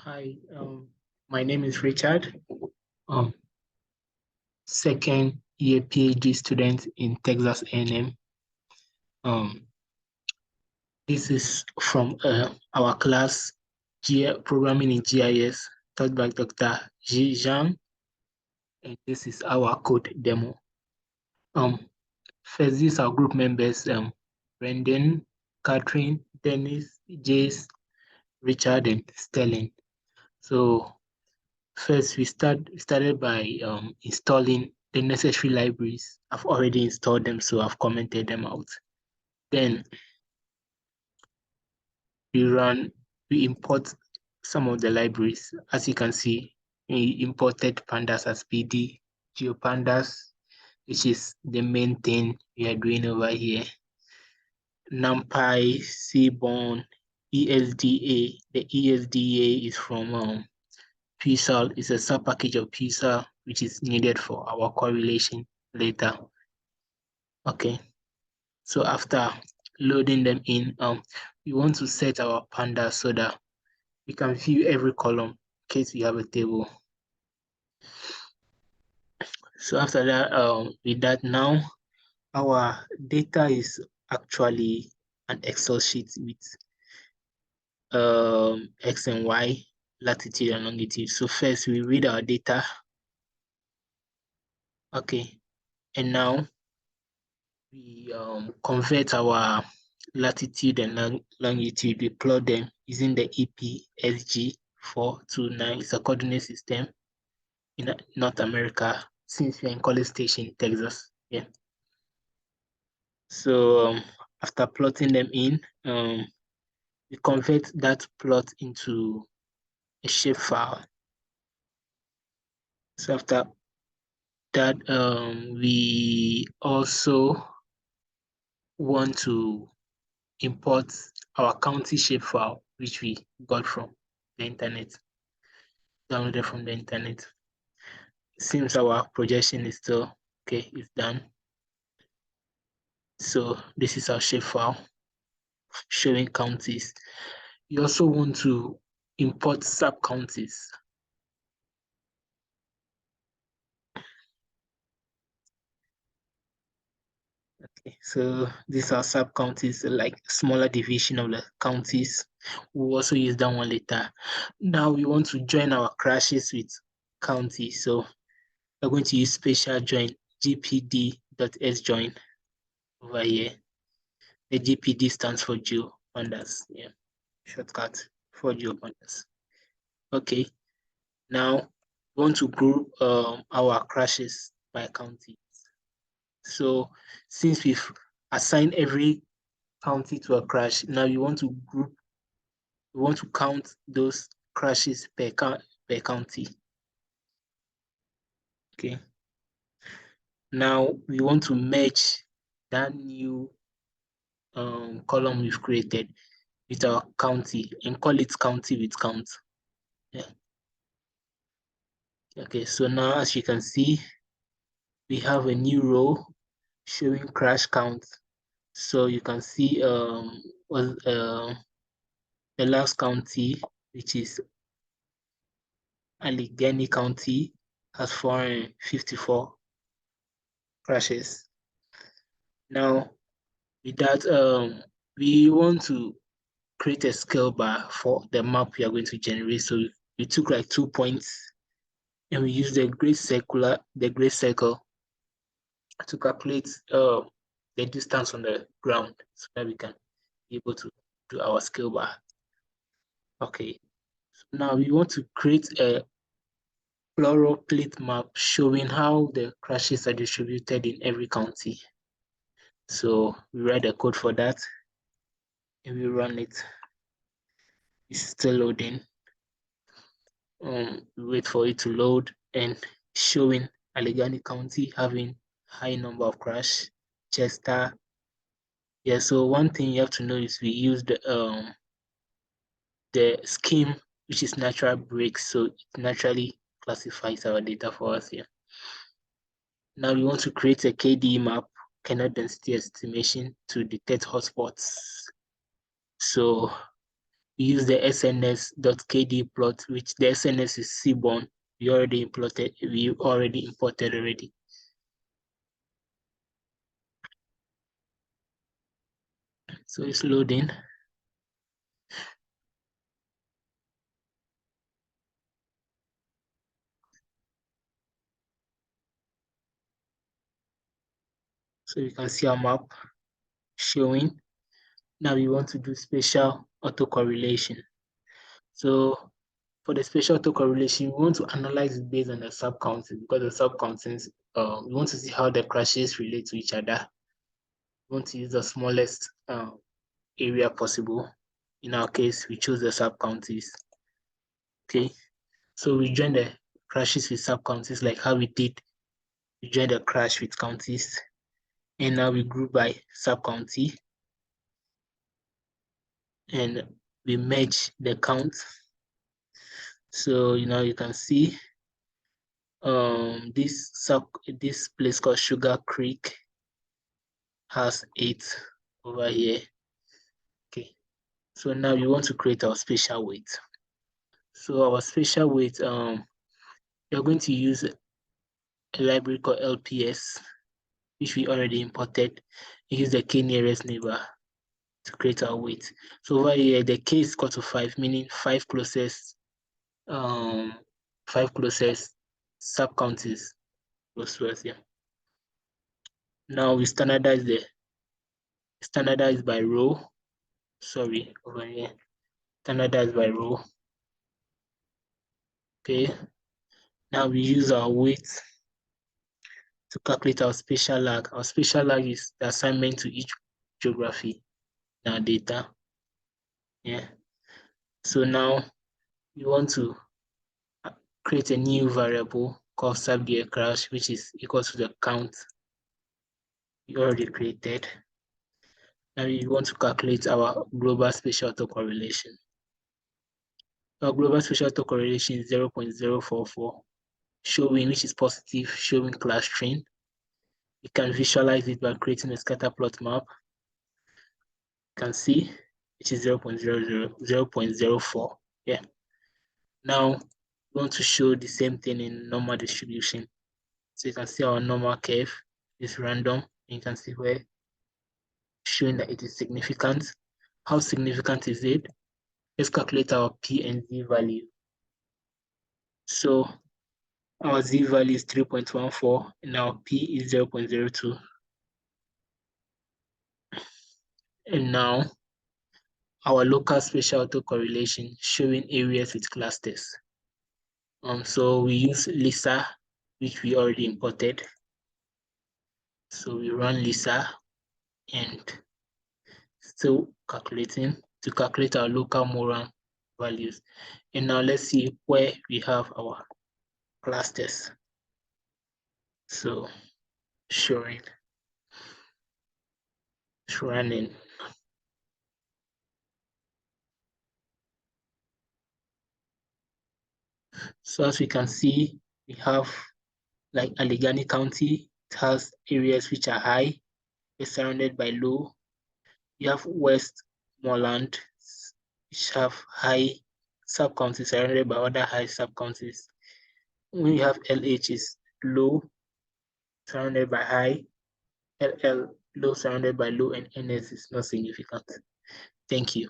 Hi, my name is Richard. Second year PhD student in Texas A&M. This is from our class, Programming in GIS, taught by Dr. Zhe Zhang, and this is our code demo. First, these are group members, Brendan, Catherine, Dennis, Jace, Richard, and Sterling. So first, we started by installing the necessary libraries. I've already installed them, so I've commented them out. Then we import some of the libraries. As you can see, we imported pandas as PD, Geopandas, which is the main thing we are doing over here. NumPy, Seaborn, ESDA. The ESDA is from Spatial. Is a sub-package of Spatial, which is needed for our correlation later. Okay, so after loading them in, we want to set our pandas so that we can view every column in case we have a table. So after that, with that now, our data is actually an Excel sheet with X and Y, latitude and longitude. So first we read our data. Okay, and now we convert our latitude and longitude. We plot them using the EPSG429. It's a coordinate system in North America, since we're in College Station, Texas. Yeah. So after plotting them in, we convert that plot into a shapefile. So after that, we also want to import our county shapefile, which we got from the internet, downloaded from the internet. Seems our projection is still okay, it's done. So this is our shapefile showing counties. You also want to import sub-counties. Okay, so these are sub-counties, like smaller division of the counties. We'll also use that one later. Now we want to join our crashes with counties. So we're going to use spatial join, gpd.sjoin over here. The GPD stands for Geopandas, yeah, shortcut for Geopandas. Okay, now we want to group our crashes by county. So since we've assigned every county to a crash, now you want to group, we want to count those crashes per county. Okay. Now we want to merge that new column we've created with our county and call it county with count. Yeah. Okay, so now as you can see, we have a new row showing crash count. So you can see the last county, which is Allegheny County, has 454 crashes. Now, with that, we want to create a scale bar for the map we are going to generate. So we took like 2 points and we used the gray circle to calculate the distance on the ground so that we can be able to do our scale bar. Okay, so now we want to create a floral plate map showing how the crashes are distributed in every county. So we write the code for that and we run it. It's still loading. We wait for it to load and showing Allegheny County having high number of crash. Chester. Yeah, so one thing you have to know is we use the scheme, which is natural breaks, so it naturally classifies our data for us here. Now we want to create a KDE map, kernel density estimation, to detect hotspots. So we use the SNS.KDE plot, which the SNS is seaborne. We already imported already. So it's loading. So you can see our map showing. Now we want to do spatial autocorrelation. So for the spatial autocorrelation, we want to analyze it based on the subcounting, because the subcountings, we want to see how the crashes relate to each other. We want to use the smallest area possible. In our case, we chose the subcounties. Okay, so we join the crashes with subcounties like how we did. We join the crash with counties, and now we group by subcounty, and we merge the count. So you can see this place called Sugar Creek has 8 over here. Okay, so now we want to create our spatial weight. So our spatial weight, we're going to use a library called LPS, which we already imported. We use the k nearest neighbor to create our weight. So over here, the k is equal to 5, meaning 5 closest sub-counties close to us here. Now we standardize by row. Sorry, over here. Standardize by row. Okay. Now we use our weight to calculate our spatial lag. Our spatial lag is the assignment to each geography in our data. Yeah. So now we want to create a new variable called subgear crash, which is equal to the count we already created. Now we want to calculate our global spatial autocorrelation. Our global spatial autocorrelation is 0.044, showing, which is positive, showing clustering. You can visualize it by creating a scatter plot map. You can see, which is 0.04. Yeah. Now, we want to show the same thing in normal distribution. So you can see our normal curve is random. And you can see where showing that it is significant. How significant is it? Let's calculate our P and Z value. So our Z value is 3.14 and our P is 0.02. And now our local spatial autocorrelation showing areas with clusters. So we use Lisa, which we already imported. So we run Lisa and still calculating to calculate our local Moran values. And now let's see where we have our clusters. So showing, it's running. So as we can see, we have like Allegheny County. It has areas which are high, it's surrounded by low. You have Westmoreland, which have high sub-counties surrounded by other high sub-counties. When you have LH is low, surrounded by high, LL low surrounded by low, and NS is not significant. Thank you.